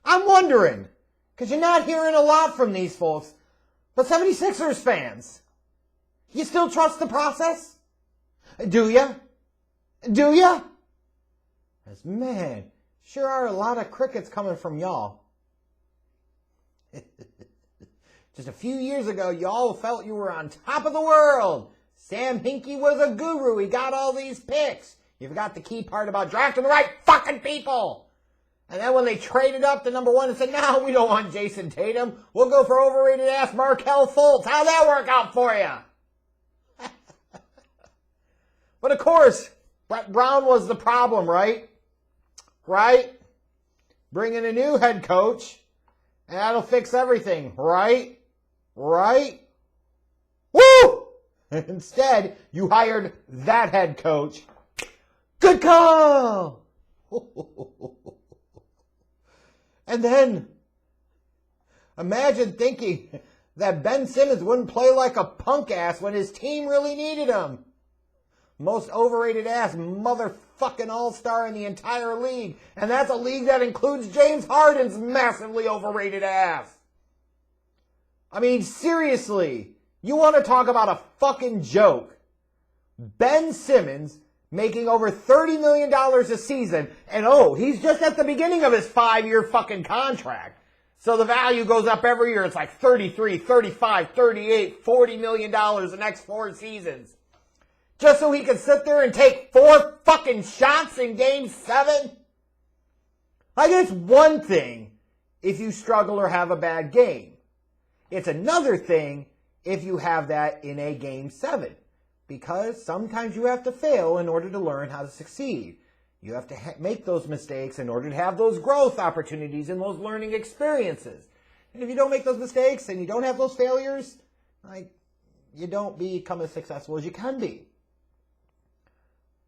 I'm wondering, because you're not hearing a lot from these folks, but 76ers fans, you still trust the process? Do ya? Do ya? Because, man, sure are a lot of crickets coming from y'all. Just a few years ago, y'all felt you were on top of the world. Sam Hinkie was a guru. He got all these picks. You forgot the key part about drafting the right fucking people. And then when they traded up to number 1 and said, no, we don't want Jason Tatum. We'll go for overrated ass Markelle Fultz. How'd that work out for you? But of course, Brett Brown was the problem, right? Right? Bring in a new head coach, and that'll fix everything, right? Right? Woo! Instead, you hired that head coach. Good call! And then, imagine thinking that Ben Simmons wouldn't play like a punk ass when his team really needed him. Most overrated ass motherfucking all-star in the entire league. And that's a league that includes James Harden's massively overrated ass. I mean, seriously, you want to talk about a fucking joke. Ben Simmons making over $30 million a season, and he's just at the beginning of his 5-year fucking contract. So the value goes up every year. It's like 33, 35, 38, $40 million the next 4 seasons. Just so he can sit there and take 4 fucking shots in Game 7? Like, it's one thing if you struggle or have a bad game. It's another thing if you have that in a Game 7. Because sometimes you have to fail in order to learn how to succeed. You have to make those mistakes in order to have those growth opportunities and those learning experiences. And if you don't make those mistakes and you don't have those failures, like, you don't become as successful as you can be.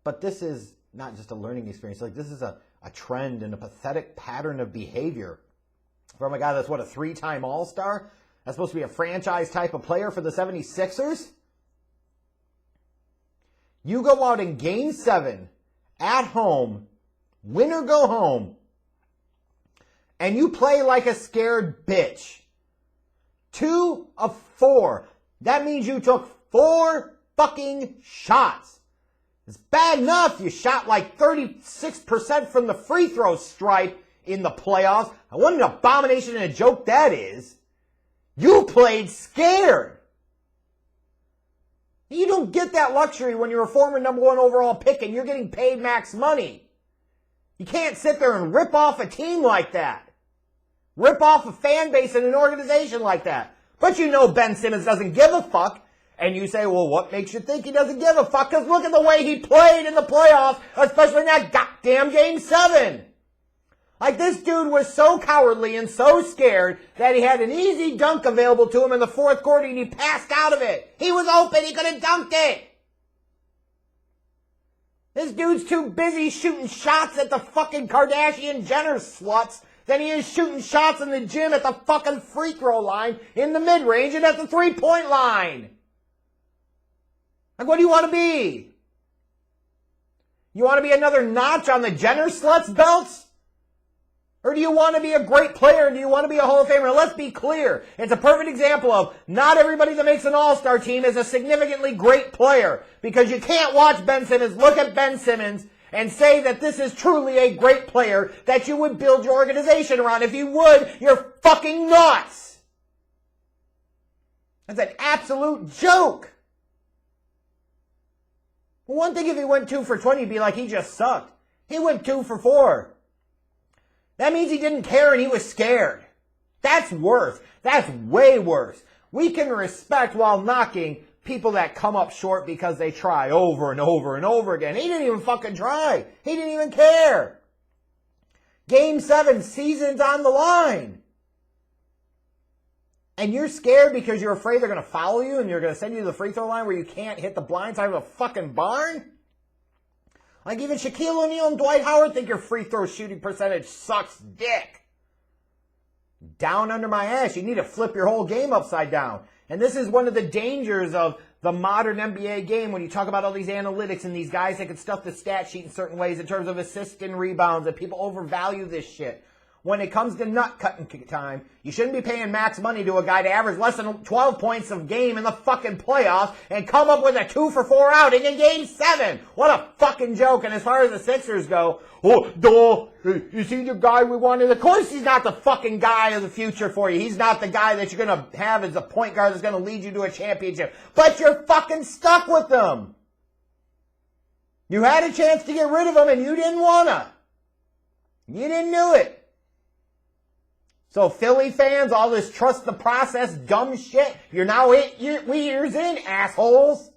But this is not just a learning experience. Like, this is a trend and a pathetic pattern of behavior from a guy that's, a 3-time All-Star? That's supposed to be a franchise type of player for the 76ers? You go out in Game 7, at home, win or go home, and you play like a scared bitch. 2 of 4. That means you took 4 fucking shots. It's bad enough you shot like 36% from the free throw stripe in the playoffs. What an abomination and a joke that is. You played scared. You don't get that luxury when you're a former number 1 overall pick and you're getting paid max money. You can't sit there and rip off a team like that. Rip off a fan base and an organization like that. But you know Ben Simmons doesn't give a fuck. And you say, well, what makes you think he doesn't give a fuck? Because look at the way he played in the playoffs, especially in that goddamn Game 7. Like, this dude was so cowardly and so scared that he had an easy dunk available to him in the 4th quarter and he passed out of it. He was open. He could have dunked it. This dude's too busy shooting shots at the fucking Kardashian Jenner sluts than he is shooting shots in the gym at the fucking free throw line in the mid-range and at the 3-point line. Like, what do you want to be? You want to be another notch on the Jenner sluts belts? Or do you want to be a great player? Do you want to be a Hall of Famer? Let's be clear. It's a perfect example of not everybody that makes an all-star team is a significantly great player. Because you can't watch Ben Simmons, look at Ben Simmons, and say that this is truly a great player that you would build your organization around. If you would, you're fucking nuts. That's an absolute joke. One thing if he went 2 for 20, he'd be like, he just sucked. He went 2 for 4. That means he didn't care and he was scared. That's worse. That's way worse. We can respect while knocking people that come up short because they try over and over and over again. He didn't even fucking try. He didn't even care. Game 7, season's on the line. And you're scared because you're afraid they're going to foul you and you're going to send you to the free throw line where you can't hit the blind side of a fucking barn? Like, even Shaquille O'Neal and Dwight Howard think your free throw shooting percentage sucks dick. Down under my ass. You need to flip your whole game upside down. And this is one of the dangers of the modern NBA game when you talk about all these analytics and these guys that can stuff the stat sheet in certain ways in terms of assists and rebounds, and people overvalue this shit. when it comes to nut cutting time, you shouldn't be paying max money to a guy to average less than 12 points a game in the fucking playoffs and come up with a 2-for-4 outing in Game 7. What a fucking joke. And as far as the Sixers go, is he the guy we wanted? Of course he's not the fucking guy of the future for you. He's not the guy that you're going to have as a point guard that's going to lead you to a championship. But you're fucking stuck with them. You had a chance to get rid of him and you didn't want to. You didn't do it. So Philly fans, all this trust the process dumb shit, you're now 8 years in, assholes.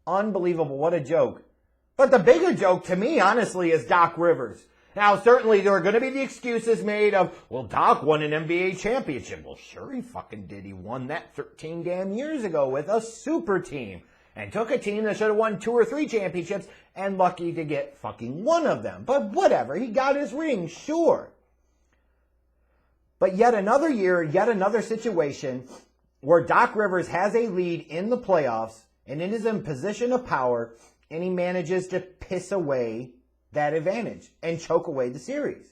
Unbelievable. What a joke. But the bigger joke to me, honestly, is Doc Rivers. Now, certainly there are going to be the excuses made of, well, Doc won an NBA championship. Well, sure he fucking did. He won that 13 damn years ago with a super team. And took a team that should have won 2 or 3 championships and lucky to get fucking one of them. But whatever, he got his ring, sure. But yet another year, yet another situation where Doc Rivers has a lead in the playoffs and it is in position of power and he manages to piss away that advantage and choke away the series.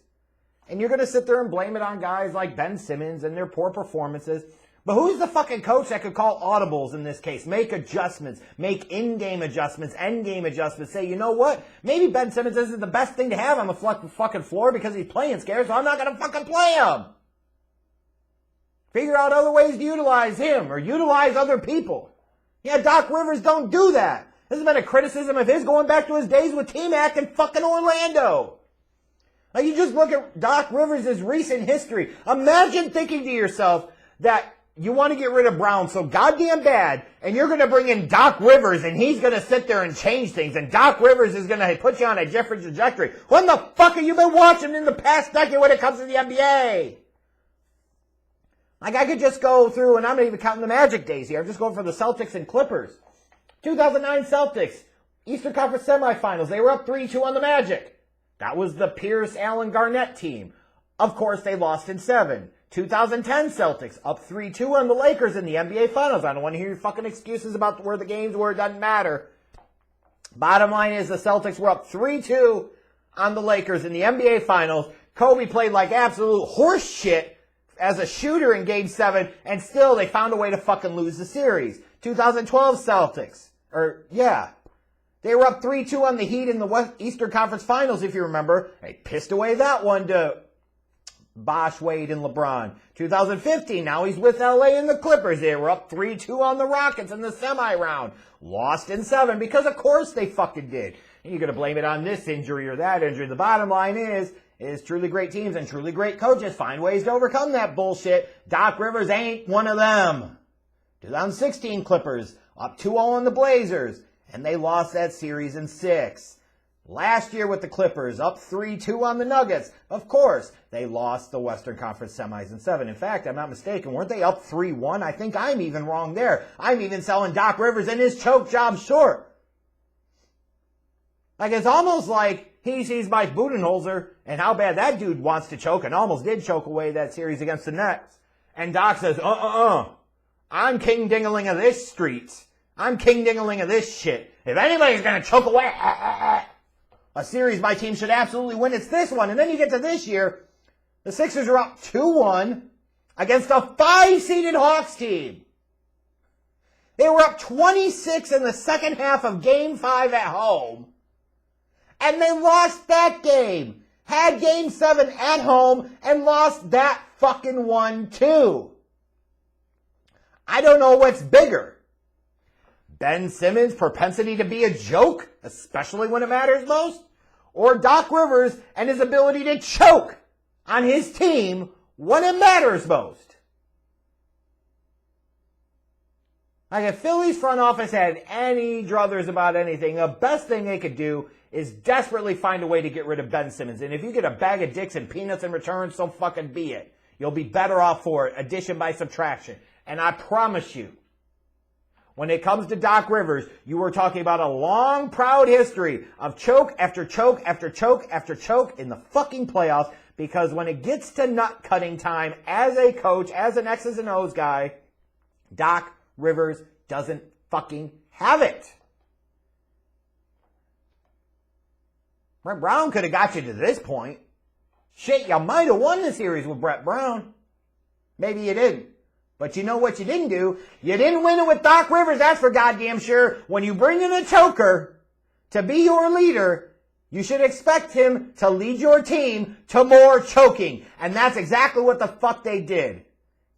And you're going to sit there and blame it on guys like Ben Simmons and their poor performances. But who's the fucking coach that could call audibles in this case? Make adjustments. Make in-game adjustments, end-game adjustments. Say, you know what? Maybe Ben Simmons isn't the best thing to have on the fucking floor because he's playing scared, so I'm not going to fucking play him. Figure out other ways to utilize him or utilize other people. Yeah, Doc Rivers don't do that. This has been a criticism of his going back to his days with T-Mac in fucking Orlando. Now you just look at Doc Rivers' recent history. Imagine thinking to yourself that you want to get rid of Brown so goddamn bad, and you're going to bring in Doc Rivers, and he's going to sit there and change things, and Doc Rivers is going to put you on a different trajectory. What the fuck have you been watching in the past decade when it comes to the NBA? Like, I could just go through, and I'm not even counting the Magic days here. I'm just going for the Celtics and Clippers. 2009 Celtics, Eastern Conference semifinals. They were up 3-2 on the Magic. That was the Pierce, Allen, Garnett team. Of course, they lost in 7. 2010 Celtics, up 3-2 on the Lakers in the NBA Finals. I don't want to hear your fucking excuses about where the games were. It doesn't matter. Bottom line is the Celtics were up 3-2 on the Lakers in the NBA Finals. Kobe played like absolute horse shit as a shooter in Game 7, and still they found a way to fucking lose the series. 2012 Celtics, they were up 3-2 on the Heat in the Eastern Conference Finals, if you remember. They pissed away that one to Bosh, Wade, and LeBron. 2015, now he's with LA and the Clippers. They were up 3-2 on the Rockets in the semi-round. Lost in 7, because of course they fucking did. And you're going to blame it on this injury or that injury. The bottom line is truly great teams and truly great coaches find ways to overcome that bullshit. Doc Rivers ain't one of them. 2016 Clippers, up 2-0 on the Blazers, and they lost that series in 6. Last year with the Clippers, up 3-2 on the Nuggets. Of course, they lost the Western Conference semis in 7. In fact, I'm not mistaken, weren't they up 3-1? I think I'm even wrong there. I'm even selling Doc Rivers and his choke job short. Like, it's almost like he sees Mike Budenholzer and how bad that dude wants to choke and almost did choke away that series against the Nets. And Doc says, I'm king dingaling of this streets. I'm king dingaling of this shit. If anybody's going to choke away a series my team should absolutely win, it's this one. And then you get to this year, the Sixers are up 2-1 against a 5-seeded Hawks team. They were up 26 in the second half of Game 5 at home. And they lost that game. Had Game 7 at home and lost that fucking one too. I don't know what's bigger. Ben Simmons' propensity to be a joke, especially when it matters most, or Doc Rivers and his ability to choke on his team when it matters most. Like, if Philly's front office had any druthers about anything, the best thing they could do is desperately find a way to get rid of Ben Simmons. And if you get a bag of dicks and peanuts in return, so fucking be it. You'll be better off for it, addition by subtraction. And I promise you, when it comes to Doc Rivers, you were talking about a long, proud history of choke after choke after choke after choke in the fucking playoffs, because when it gets to nut cutting time as a coach, as an X's and O's guy, Doc Rivers doesn't fucking have it. Brett Brown could have got you to this point. Shit, you might have won the series with Brett Brown. Maybe you didn't. But you know what you didn't do? You didn't win it with Doc Rivers, that's for goddamn sure. When you bring in a choker to be your leader, you should expect him to lead your team to more choking. And that's exactly what the fuck they did.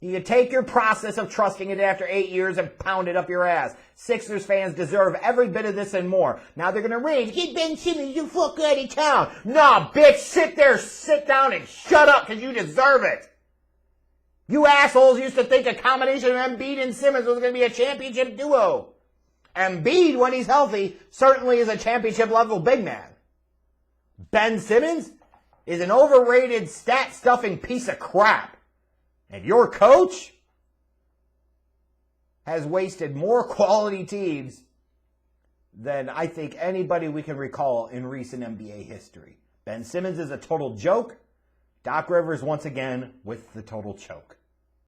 You take your process of trusting it after 8 years and pound it up your ass. Sixers fans deserve every bit of this and more. Now they're going to rage. Get Ben Simmons the fuck out of town. Nah, bitch, sit down and shut up because you deserve it. You assholes used to think a combination of Embiid and Simmons was going to be a championship duo. Embiid, when he's healthy, certainly is a championship-level big man. Ben Simmons is an overrated, stat-stuffing piece of crap. And your coach has wasted more quality teams than I think anybody we can recall in recent NBA history. Ben Simmons is a total joke. Doc Rivers, once again, with the total choke.